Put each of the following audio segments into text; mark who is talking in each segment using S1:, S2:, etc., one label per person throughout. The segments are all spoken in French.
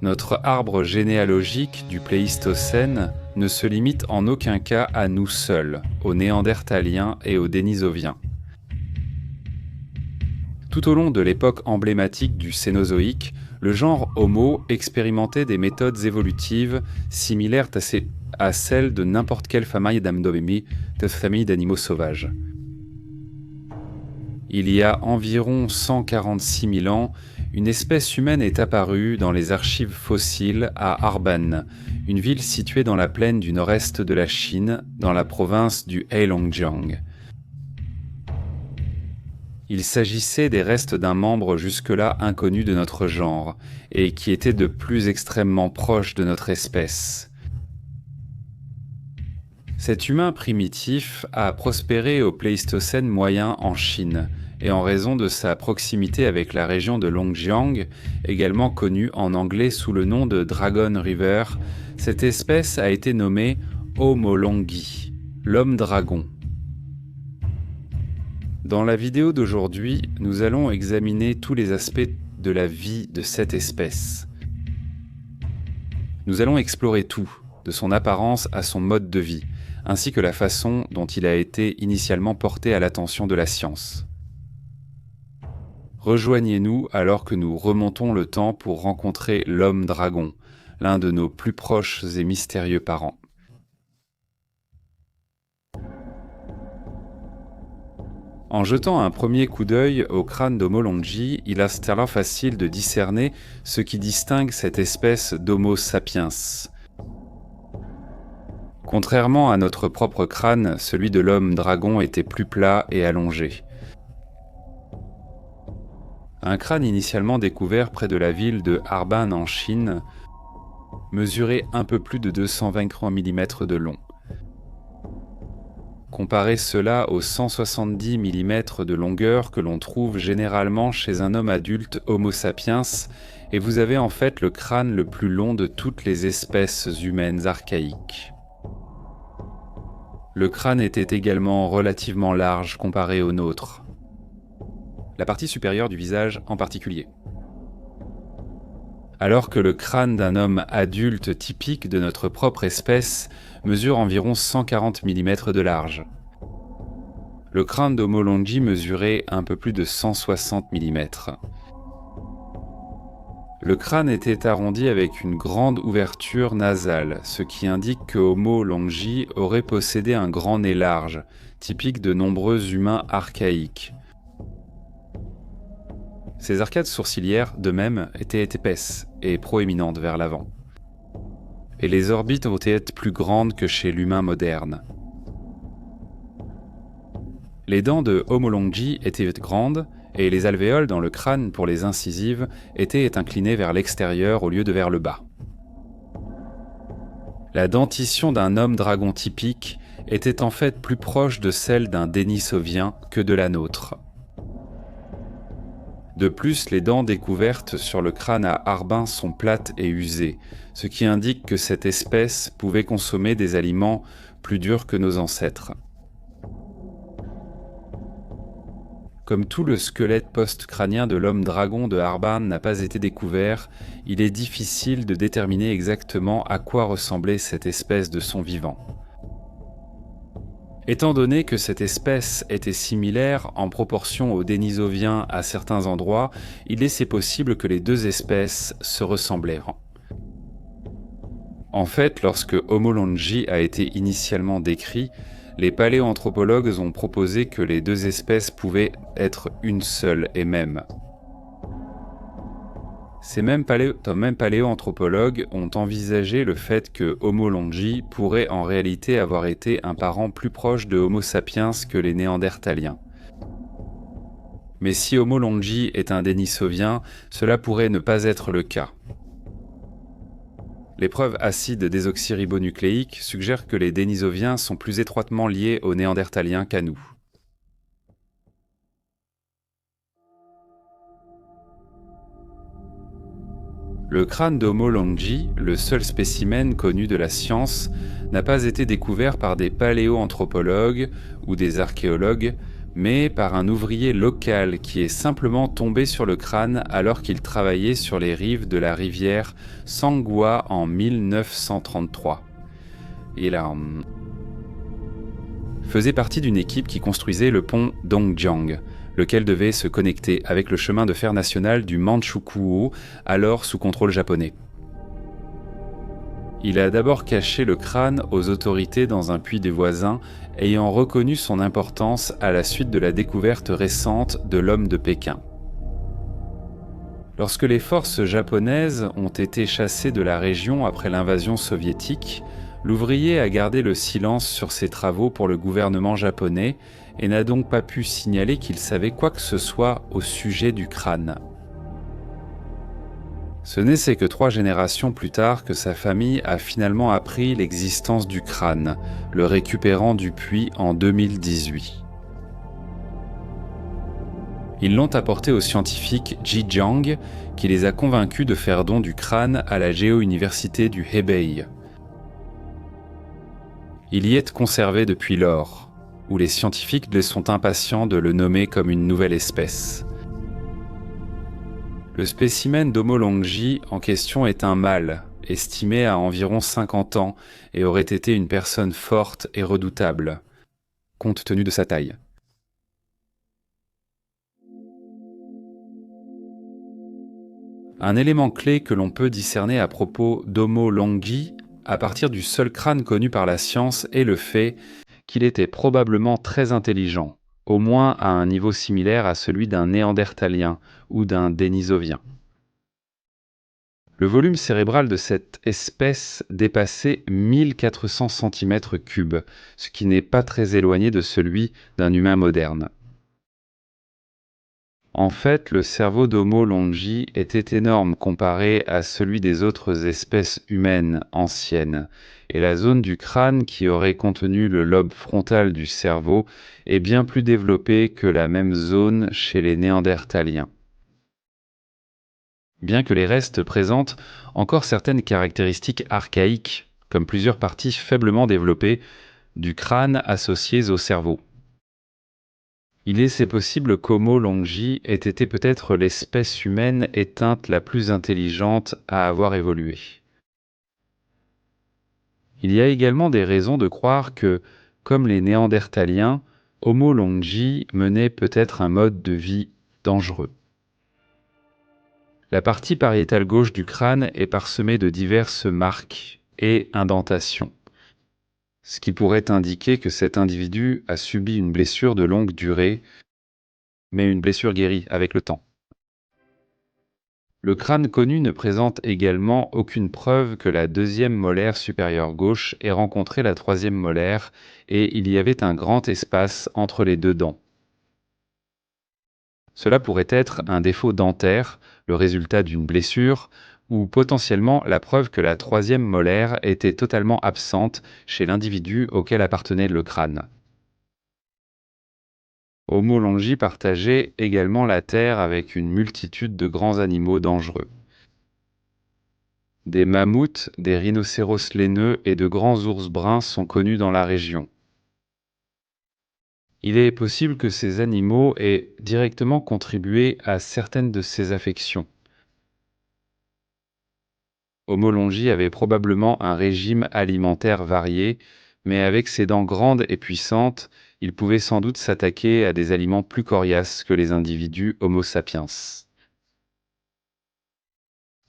S1: Notre arbre généalogique du Pléistocène ne se limite en aucun cas à nous seuls, aux Néandertaliens et aux Dénisoviens. Tout au long de l'époque emblématique du Cénozoïque, le genre Homo expérimentait des méthodes évolutives similaires à celles de n'importe quelle famille d'animaux sauvages. Il y a environ 146 000 ans, une espèce humaine est apparue dans les archives fossiles à Arban, une ville située dans la plaine du nord-est de la Chine, dans la province du Heilongjiang. Il s'agissait des restes d'un membre jusque-là inconnu de notre genre, et qui était de plus extrêmement proche de notre espèce. Cet humain primitif a prospéré au Pléistocène moyen en Chine, et en raison de sa proximité avec la région de Longjiang, également connue en anglais sous le nom de Dragon River, cette espèce a été nommée Homolonghi, l'homme-dragon. Dans la vidéo d'aujourd'hui, nous allons examiner tous les aspects de la vie de cette espèce. Nous allons explorer tout, de son apparence à son mode de vie, ainsi que la façon dont il a été initialement porté à l'attention de la science. Rejoignez-nous alors que nous remontons le temps pour rencontrer l'homme-dragon, l'un de nos plus proches et mystérieux parents. En jetant un premier coup d'œil au crâne d'Homolonghi, il est alors facile de discerner ce qui distingue cette espèce d'Homo sapiens. Contrairement à notre propre crâne, celui de l'homme-dragon était plus plat et allongé. Un crâne initialement découvert près de la ville de Arban en Chine mesurait un peu plus de 223 mm de long. Comparez cela aux 170 mm de longueur que l'on trouve généralement chez un homme adulte Homo sapiens, et vous avez en fait le crâne le plus long de toutes les espèces humaines archaïques. Le crâne était également relativement large comparé au nôtre. La partie supérieure du visage en particulier. Alors que le crâne d'un homme adulte typique de notre propre espèce mesure environ 140 mm de large. Le crâne d'Homolonghi mesurait un peu plus de 160 mm. Le crâne était arrondi avec une grande ouverture nasale, ce qui indique que Homolonghi aurait possédé un grand nez large, typique de nombreux humains archaïques. Ses arcades sourcilières, de même, étaient épaisses et proéminentes vers l'avant. Et les orbites ont été plus grandes que chez l'humain moderne. Les dents de Homolonghi étaient grandes, et les alvéoles dans le crâne pour les incisives étaient inclinées vers l'extérieur au lieu de vers le bas. La dentition d'un homme-dragon typique était en fait plus proche de celle d'un Dénisovien que de la nôtre. De plus, les dents découvertes sur le crâne à Arban sont plates et usées, ce qui indique que cette espèce pouvait consommer des aliments plus durs que nos ancêtres. Comme tout le squelette post-crânien de l'homme-dragon de Arban n'a pas été découvert, il est difficile de déterminer exactement à quoi ressemblait cette espèce de son vivant. Étant donné que cette espèce était similaire en proportion aux Dénisoviens à certains endroits, il laissait possible que les deux espèces se ressemblèrent. En fait, lorsque Homolonghi a été initialement décrit, les paléoanthropologues ont proposé que les deux espèces pouvaient être une seule et même. Ces mêmes paléoanthropologues ont envisagé le fait que Homolonghi pourrait en réalité avoir été un parent plus proche de Homo sapiens que les Néandertaliens. Mais si Homolonghi est un Dénisovien, cela pourrait ne pas être le cas. Les preuves acides désoxyribonucléiques suggèrent que les Dénisoviens sont plus étroitement liés aux Néandertaliens qu'à nous. Le crâne d'Homolonghi, le seul spécimen connu de la science, n'a pas été découvert par des paléoanthropologues ou des archéologues, mais par un ouvrier local qui est simplement tombé sur le crâne alors qu'il travaillait sur les rives de la rivière Sanggua en 1933. Il faisait partie d'une équipe qui construisait le pont Dongjiang, lequel devait se connecter avec le chemin de fer national du Manchukuo, alors sous contrôle japonais. Il a d'abord caché le crâne aux autorités dans un puits des voisins, ayant reconnu son importance à la suite de la découverte récente de l'homme de Pékin. Lorsque les forces japonaises ont été chassées de la région après l'invasion soviétique, l'ouvrier a gardé le silence sur ses travaux pour le gouvernement japonais et n'a donc pas pu signaler qu'il savait quoi que ce soit au sujet du crâne. Ce n'est que 3 générations plus tard que sa famille a finalement appris l'existence du crâne, le récupérant du puits en 2018. Ils l'ont apporté au scientifique Ji Jiang, qui les a convaincus de faire don du crâne à la Géo-Université du Hebei. Il y est conservé depuis lors, où les scientifiques sont impatients de le nommer comme une nouvelle espèce. Le spécimen d'Homolongji en question est un mâle, estimé à environ 50 ans, et aurait été une personne forte et redoutable, compte tenu de sa taille. Un élément clé que l'on peut discerner à propos d'Homolongji, à partir du seul crâne connu par la science, est le fait qu'il était probablement très intelligent, au moins à un niveau similaire à celui d'un néandertalien ou d'un dénisovien. Le volume cérébral de cette espèce dépassait 1400 cm3, ce qui n'est pas très éloigné de celui d'un humain moderne. En fait, le cerveau d'Homolongji était énorme comparé à celui des autres espèces humaines anciennes, et la zone du crâne qui aurait contenu le lobe frontal du cerveau est bien plus développée que la même zone chez les néandertaliens. Bien que les restes présentent encore certaines caractéristiques archaïques, comme plusieurs parties faiblement développées du crâne associées au cerveau. Il est possible qu'Homolongji ait été peut-être l'espèce humaine éteinte la plus intelligente à avoir évolué. Il y a également des raisons de croire que, comme les néandertaliens, Homolongji menait peut-être un mode de vie dangereux. La partie pariétale gauche du crâne est parsemée de diverses marques et indentations, ce qui pourrait indiquer que cet individu a subi une blessure de longue durée, mais une blessure guérie avec le temps. Le crâne connu ne présente également aucune preuve que la deuxième molaire supérieure gauche ait rencontré la troisième molaire et il y avait un grand espace entre les deux dents. Cela pourrait être un défaut dentaire, le résultat d'une blessure, ou potentiellement la preuve que la troisième molaire était totalement absente chez l'individu auquel appartenait le crâne. Homolongji partageait également la terre avec une multitude de grands animaux dangereux. Des mammouths, des rhinocéros laineux et de grands ours bruns sont connus dans la région. Il est possible que ces animaux aient directement contribué à certaines de ces affections. Homolongji avait probablement un régime alimentaire varié, mais avec ses dents grandes et puissantes, il pouvait sans doute s'attaquer à des aliments plus coriaces que les individus Homo sapiens.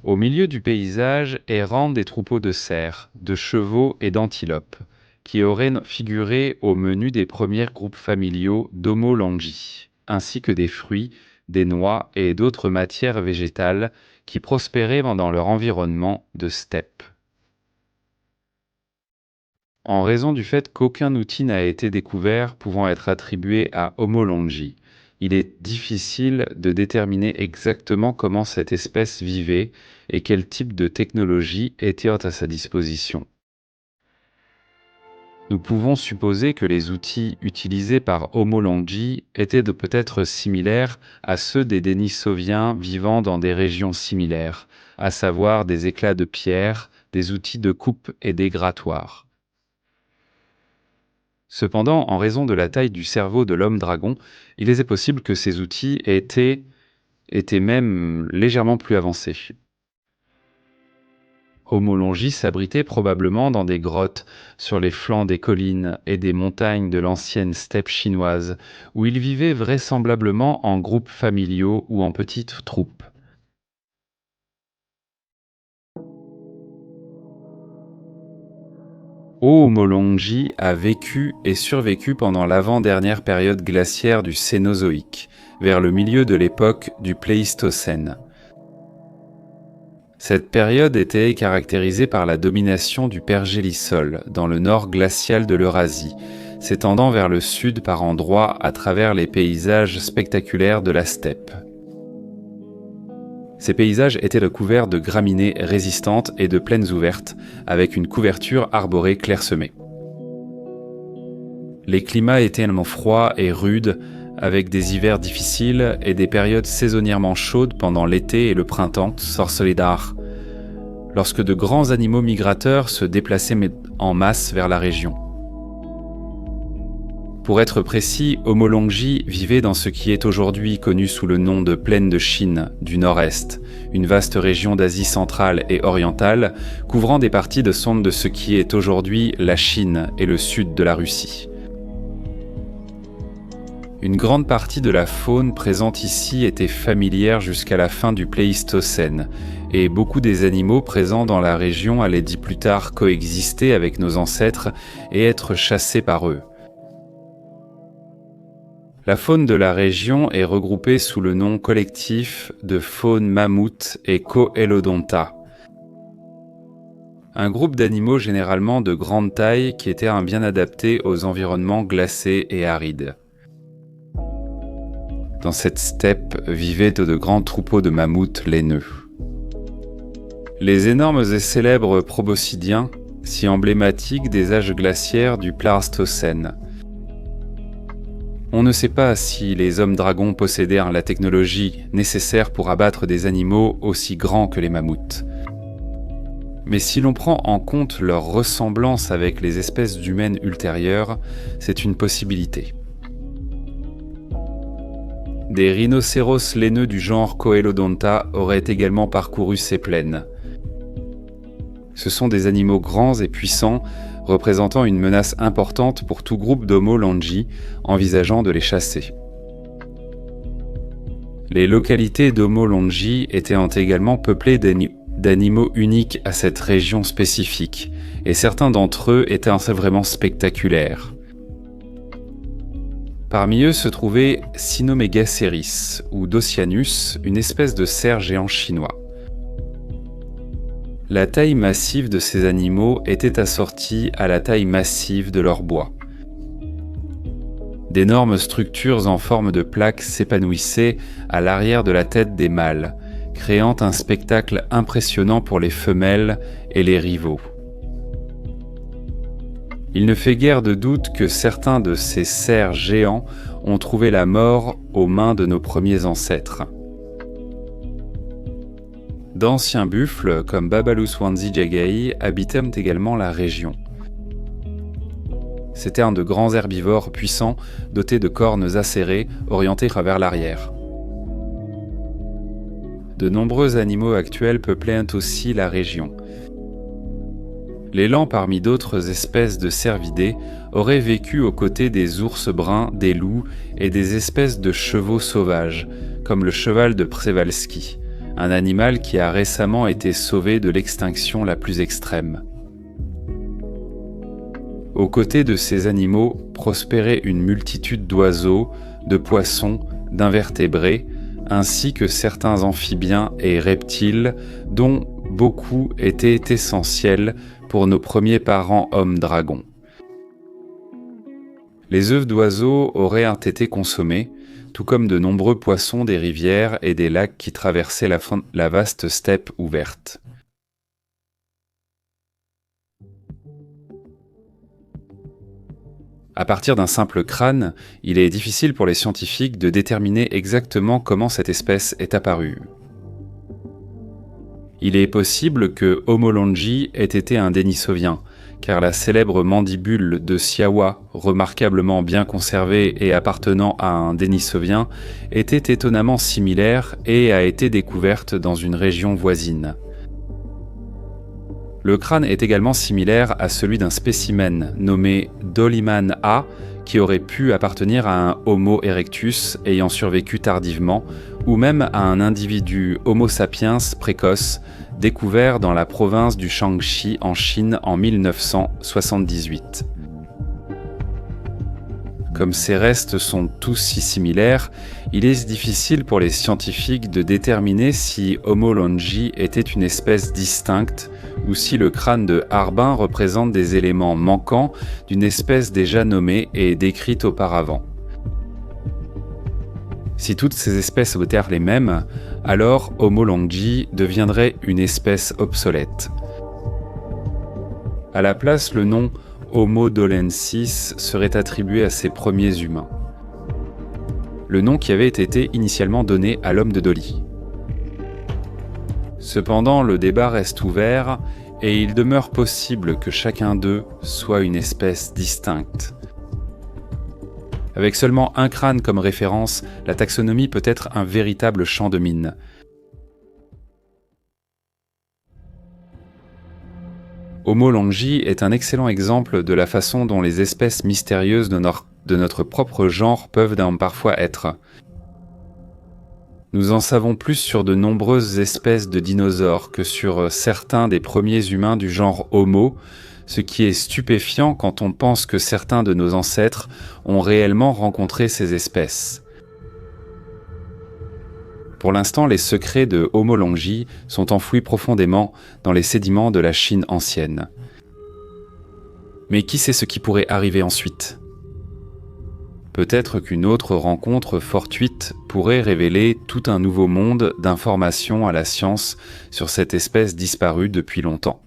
S1: Au milieu du paysage errant des troupeaux de cerfs, de chevaux et d'antilopes, qui auraient figuré au menu des premiers groupes familiaux d'Homolongji, ainsi que des fruits, des noix et d'autres matières végétales qui prospéraient dans leur environnement de steppe. En raison du fait qu'aucun outil n'a été découvert pouvant être attribué à Homolongji, il est difficile de déterminer exactement comment cette espèce vivait et quel type de technologie était à sa disposition. Nous pouvons supposer que les outils utilisés par Homolongji étaient peut-être similaires à ceux des Denisoviens vivant dans des régions similaires, à savoir des éclats de pierre, des outils de coupe et des grattoirs. Cependant, en raison de la taille du cerveau de l'homme dragon, il est possible que ces outils étaient même légèrement plus avancés. Homo longis s'abritait probablement dans des grottes, sur les flancs des collines et des montagnes de l'ancienne steppe chinoise, où il vivait vraisemblablement en groupes familiaux ou en petites troupes. Homo longis a vécu et survécu pendant l'avant-dernière période glaciaire du Cénozoïque, vers le milieu de l'époque du Pléistocène. Cette période était caractérisée par la domination du pergélisol dans le nord glacial de l'Eurasie, s'étendant vers le sud par endroits à travers les paysages spectaculaires de la steppe. Ces paysages étaient recouverts de graminées résistantes et de plaines ouvertes, avec une couverture arborée clairsemée. Les climats étaient tellement froids et rudes, avec des hivers difficiles et des périodes saisonnièrement chaudes pendant l'été et le printemps, sorsolidar, lorsque de grands animaux migrateurs se déplaçaient en masse vers la région. Pour être précis, Homo longis vivait dans ce qui est aujourd'hui connu sous le nom de plaine de Chine du Nord-Est, une vaste région d'Asie centrale et orientale, couvrant des parties de sonde de ce qui est aujourd'hui la Chine et le sud de la Russie. Une grande partie de la faune présente ici était familière jusqu'à la fin du Pléistocène, et beaucoup des animaux présents dans la région allaient dit plus tard coexister avec nos ancêtres et être chassés par eux. La faune de la région est regroupée sous le nom collectif de faune mammouth et Coelodonta, un groupe d'animaux généralement de grande taille qui étaient bien adaptés aux environnements glacés et arides. Dans cette steppe vivaient de grands troupeaux de mammouths laineux. Les énormes et célèbres proboscidiens, si emblématiques des âges glaciaires du Pléistocène. On ne sait pas si les hommes dragons possédèrent la technologie nécessaire pour abattre des animaux aussi grands que les mammouths. Mais si l'on prend en compte leur ressemblance avec les espèces humaines ultérieures, c'est une possibilité. Des rhinocéros laineux du genre Coelodonta auraient également parcouru ces plaines. Ce sont des animaux grands et puissants, représentant une menace importante pour tout groupe d'Homo longis envisageant de les chasser. Les localités d'Homo longis étaient également peuplées d'animaux uniques à cette région spécifique, et certains d'entre eux étaient vraiment spectaculaires. Parmi eux se trouvait Cynomegacéris, ou Docianus, une espèce de cerf géant chinois. La taille massive de ces animaux était assortie à la taille massive de leur bois. D'énormes structures en forme de plaques s'épanouissaient à l'arrière de la tête des mâles, créant un spectacle impressionnant pour les femelles et les rivaux. Il ne fait guère de doute que certains de ces cerfs géants ont trouvé la mort aux mains de nos premiers ancêtres. D'anciens buffles, comme Babalus wanzi-jagai, habitaient également la région. C'étaient de grands herbivores puissants, dotés de cornes acérées, orientés vers l'arrière. De nombreux animaux actuels peuplaient aussi la région. L'élan parmi d'autres espèces de cervidés aurait vécu aux côtés des ours bruns, des loups et des espèces de chevaux sauvages, comme le cheval de Przewalski, un animal qui a récemment été sauvé de l'extinction la plus extrême. Aux côtés de ces animaux prospérait une multitude d'oiseaux, de poissons, d'invertébrés, ainsi que certains amphibiens et reptiles dont beaucoup étaient essentiels pour nos premiers parents hommes-dragons. Les œufs d'oiseaux auraient été consommés, tout comme de nombreux poissons des rivières et des lacs qui traversaient la vaste steppe ouverte. À partir d'un simple crâne, il est difficile pour les scientifiques de déterminer exactement comment cette espèce est apparue. Il est possible que Homo longis ait été un Denisovien, car la célèbre mandibule de Siawa, remarquablement bien conservée et appartenant à un Denisovien, était étonnamment similaire et a été découverte dans une région voisine. Le crâne est également similaire à celui d'un spécimen nommé Doliman A, qui aurait pu appartenir à un Homo erectus ayant survécu tardivement, ou même à un individu Homo sapiens précoce, découvert dans la province du Shaanxi en Chine en 1978. Comme ces restes sont tous si similaires, il est difficile pour les scientifiques de déterminer si Homo longi était une espèce distincte ou si le crâne de Harbin représente des éléments manquants d'une espèce déjà nommée et décrite auparavant. Si toutes ces espèces étaient les mêmes, alors Homo longi deviendrait une espèce obsolète. À la place, le nom Homo dolensis serait attribué à ces premiers humains. Le nom qui avait été initialement donné à l'homme de Dolly. Cependant, le débat reste ouvert et il demeure possible que chacun d'eux soit une espèce distincte. Avec seulement un crâne comme référence, la taxonomie peut être un véritable champ de mines. Homo longi est un excellent exemple de la façon dont les espèces mystérieuses de notre propre genre peuvent parfois être. Nous en savons plus sur de nombreuses espèces de dinosaures que sur certains des premiers humains du genre Homo, ce qui est stupéfiant quand on pense que certains de nos ancêtres ont réellement rencontré ces espèces. Pour l'instant, les secrets de Homo longi sont enfouis profondément dans les sédiments de la Chine ancienne. Mais qui sait ce qui pourrait arriver ensuite ? Peut-être qu'une autre rencontre fortuite pourrait révéler tout un nouveau monde d'informations à la science sur cette espèce disparue depuis longtemps.